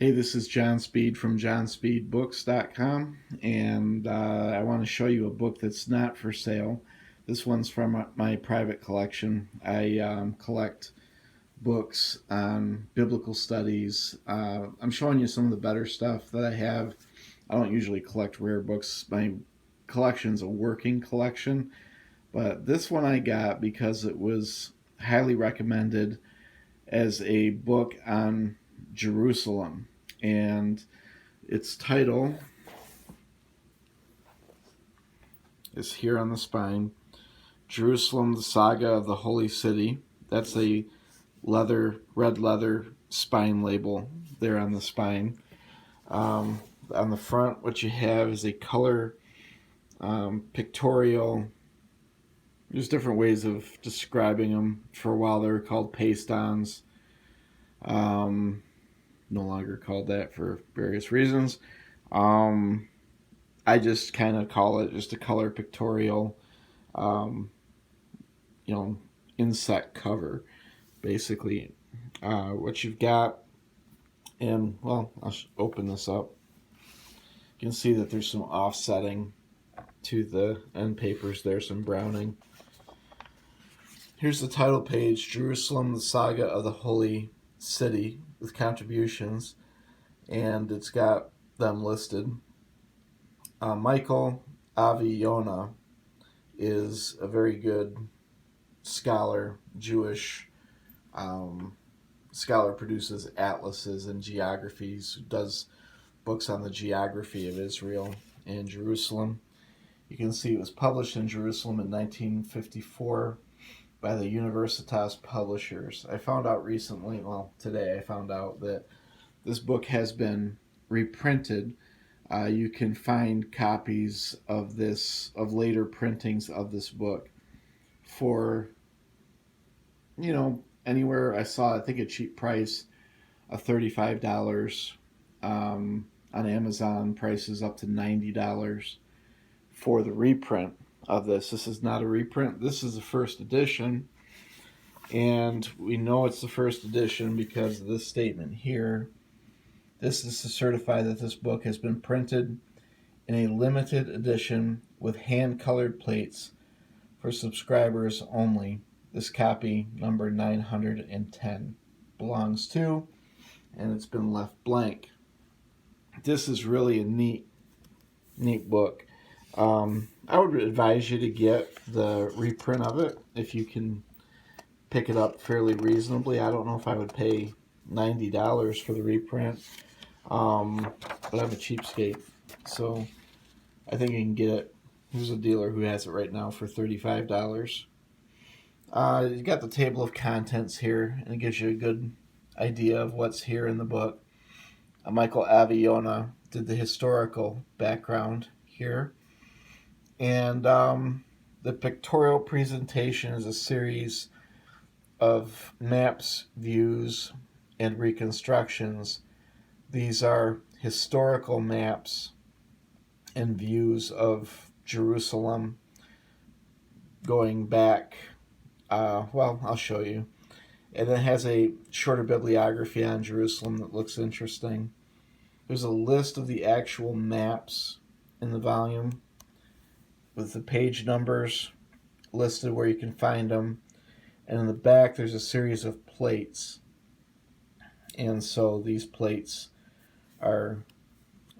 Hey, this is John Speed from johnspeedbooks.com, and I want to show you a book that's not for sale. This one's from my private collection. I collect books on biblical studies. I'm showing you some of the better stuff that I have. I don't usually collect rare books. My collection's a working collection, but this one I got because it was highly recommended as a book on Jerusalem. And its title is here on the spine: Jerusalem, the Saga of the Holy City. That's a red leather spine label there on the spine. On the front, what you have is a color pictorial. There's different ways of describing them. For a while, they were called paste-ons. No longer called that for various reasons. I just kind of call it just a color pictorial, um, insect cover, basically. What you've got, and well, I'll open this up. You can see that there's some offsetting to the end papers there, some browning. Here's the title page: Jerusalem, the Saga of the Holy City, with contributions, and it's got them listed. Michael Avi-Yonah is a very good scholar, Jewish scholar, produces atlases and geographies, does books on the geography of Israel and Jerusalem. You can see it was published in Jerusalem in 1954 by the Universitas Publishers. I found out recently, well, today I found out that this book has been reprinted. You can find copies of later printings of this book for, anywhere. I saw, I think, a cheap price of $35. On Amazon, prices up to $90 for the reprint of this. This is not a reprint. This is the first edition. And we know it's the first edition because of this statement here. This is to certify that this book has been printed in a limited edition with hand-colored plates for subscribers only. This copy, number 910, belongs to, and it's been left blank. This is really a neat book. I would advise you to get the reprint of it if you can pick it up fairly reasonably. I don't know if I would pay $90 for the reprint, but I'm a cheapskate, so I think you can get it. There's a dealer who has it right now for $35. You got the table of contents here, and it gives you a good idea of what's here in the book. Michael Avi-Yonah did the historical background here. And the pictorial presentation is a series of maps, views, and reconstructions. These are historical maps and views of Jerusalem going back, I'll show you. And it has a shorter bibliography on Jerusalem that looks interesting. There's a list of the actual maps in the volume with the page numbers listed where you can find them. And in the back, there's a series of plates. And so these plates are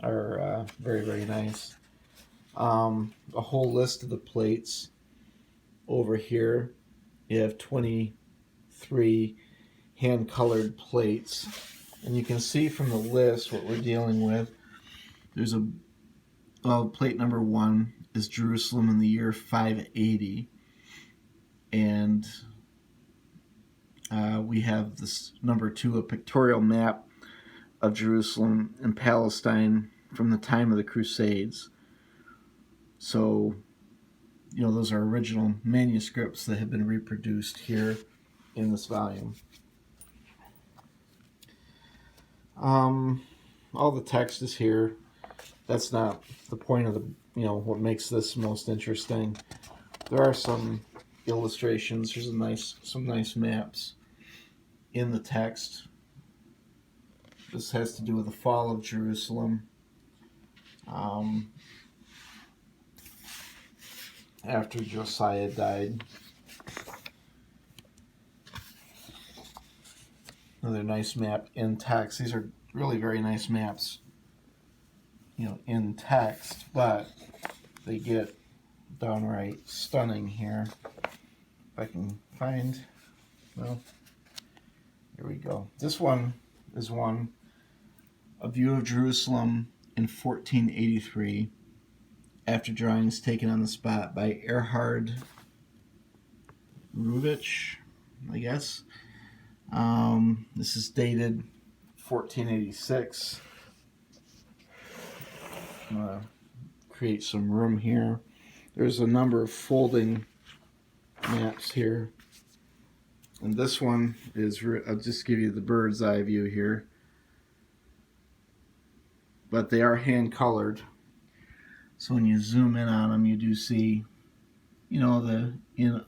very, very nice. A whole list of the plates over here. You have 23 hand-colored plates. And you can see from the list what we're dealing with. There's plate number 1 is Jerusalem in the year 580. And we have this number 2, a pictorial map of Jerusalem and Palestine from the time of the Crusades. So, those are original manuscripts that have been reproduced here in this volume. All the text is here. That's not the point of what makes this most interesting. There are some illustrations. There's some nice maps in the text. This has to do with the fall of Jerusalem. After Josiah died. Another nice map in text. These are really very nice maps, you know, in text, but they get downright stunning here. If I can find, well, here we go. This one is a view of Jerusalem in 1483, after drawings taken on the spot by Erhard Rubich, I guess. This is dated 1486. I'm going to create some room here. There's a number of folding maps here. And this one is, I'll just give you the bird's eye view here. But they are hand colored. So when you zoom in on them, you do see, you know, the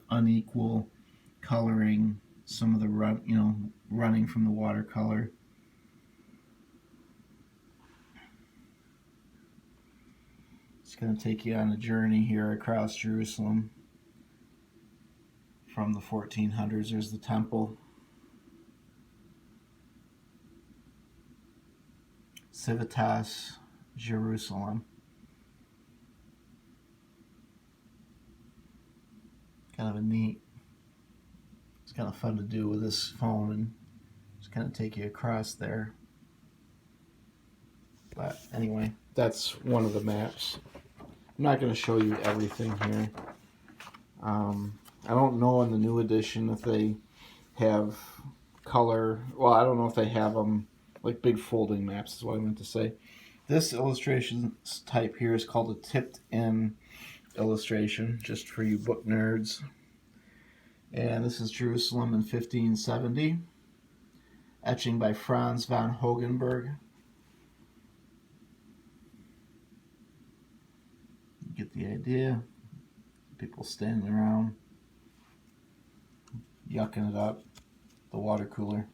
unequal coloring, some of the running from the watercolor. It's going to take you on a journey here across Jerusalem from the 1400s. There's the temple. Civitas Jerusalem. Kind of a neat, it's kind of fun to do with this phone and just kind of take you across there. But anyway, that's one of the maps. I'm not going to show you everything here. I don't know in the new edition if they have color. Well, I don't know if they have them like big folding maps is what I meant to say. This illustration type here is called a tipped in illustration, just for you book nerds. And this is Jerusalem in 1570. Etching by Franz von Hogenberg. You get the idea. People standing around, yucking it up. The water cooler.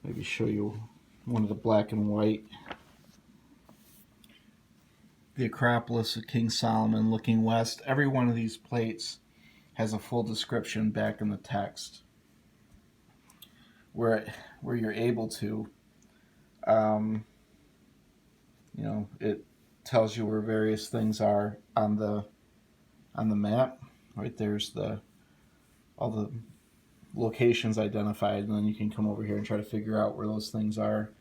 Maybe show you one of the black and white. The Acropolis of King Solomon looking west. Every one of these plates has a full description back in the text, where you're able to, you know, it tells you where various things are on the map. Right there's all the locations identified, and then you can come over here and try to figure out where those things are.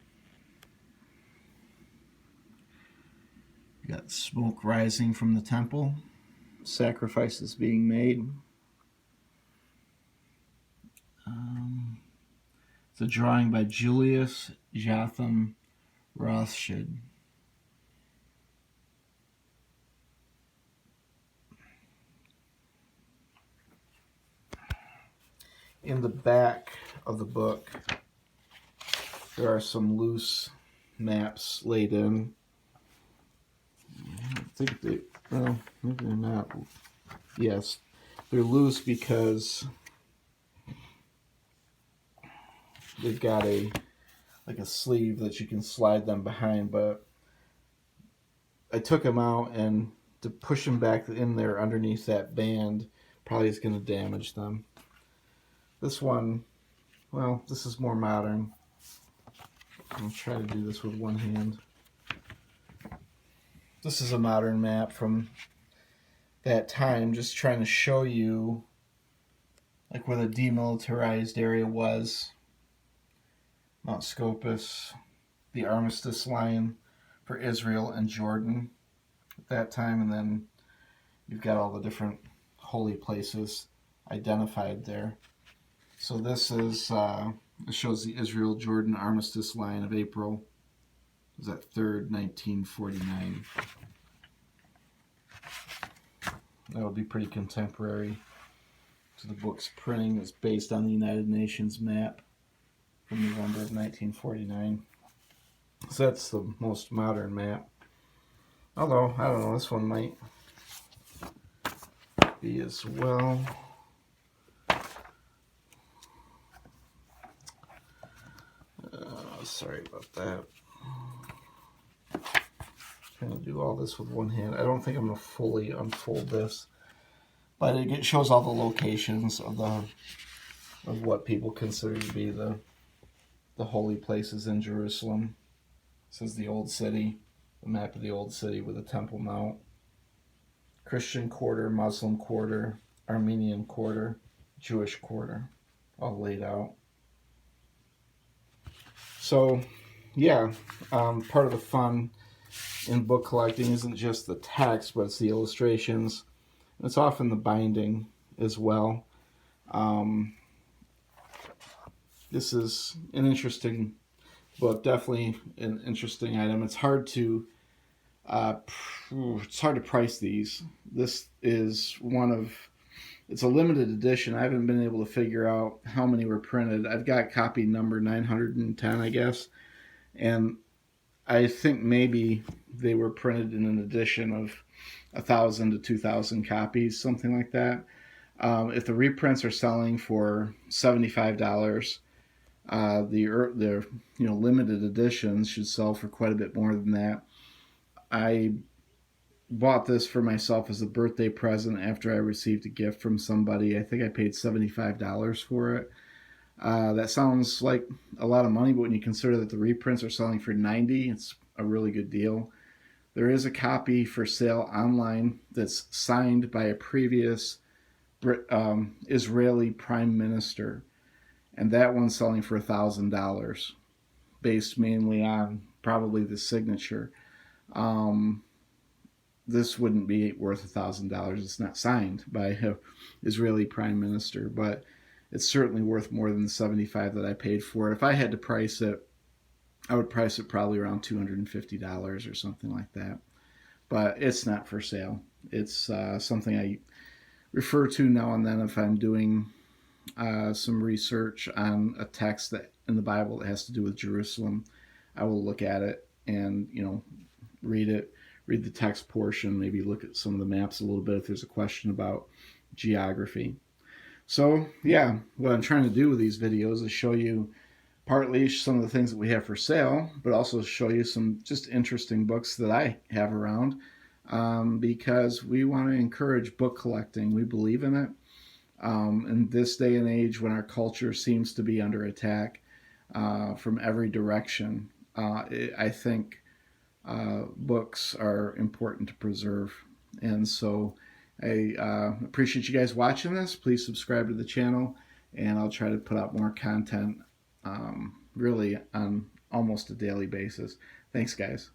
You got smoke rising from the temple, sacrifices being made. It's a drawing by Julius Jotham Rothschild. In the back of the book, there are some loose maps laid in. I think they, well, maybe they're not. Yes, they're loose because they've got like a sleeve that you can slide them behind, but I took them out, and to push them back in there underneath that band probably is going to damage them. This one, well, this is more modern. I'll try to do this with one hand. This is a modern map from that time, just trying to show you like where the demilitarized area was. Mount Scopus, the armistice line for Israel and Jordan at that time, and then you've got all the different holy places identified there. So this is it shows the Israel-Jordan armistice line of April. Was that 3rd, 1949? That would be pretty contemporary to the book's printing. It's based on the United Nations map from November of 1949. So that's the most modern map. Although, I don't know, this one might be as well. Sorry about that. Trying to do all this with one hand. I don't think I'm going to fully unfold this, but it shows all the locations of what people consider to be the holy places in Jerusalem. This is the Old City, the map of the Old City with the Temple Mount. Christian quarter, Muslim quarter, Armenian quarter, Jewish quarter, all laid out. So, yeah, part of the fun in book collecting isn't just the text, but it's the illustrations. It's often the binding as well. This is an interesting book, definitely an interesting item. It's hard to price these. This is it's a limited edition. I haven't been able to figure out how many were printed. I've got copy number 910, I guess, and I think maybe they were printed in an edition of 1,000 to 2,000 copies, something like that. If the reprints are selling for $75, the limited editions should sell for quite a bit more than that. I bought this for myself as a birthday present after I received a gift from somebody. I think I paid $75 for it. That sounds like a lot of money, but when you consider that the reprints are selling for $90, it's a really good deal. There is a copy for sale online that's signed by a previous Israeli prime minister, and that one's selling for $1,000, based mainly on probably the signature. This wouldn't be worth $1,000. It's not signed by an Israeli prime minister, but it's certainly worth more than the $75 that I paid for it. If I had to price it, I would price it probably around $250 or something like that. But it's not for sale. It's something I refer to now and then if I'm doing some research on a text that in the Bible that has to do with Jerusalem. I will look at it and read the text portion, maybe look at some of the maps a little bit if there's a question about geography. So yeah, what I'm trying to do with these videos is show you partly some of the things that we have for sale, but also show you some just interesting books that I have around, because we want to encourage book collecting. We believe in it. In this day and age when our culture seems to be under attack from every direction, I think books are important to preserve. And so I appreciate you guys watching this. Please subscribe to the channel, and I'll try to put out more content really on almost a daily basis. Thanks, guys.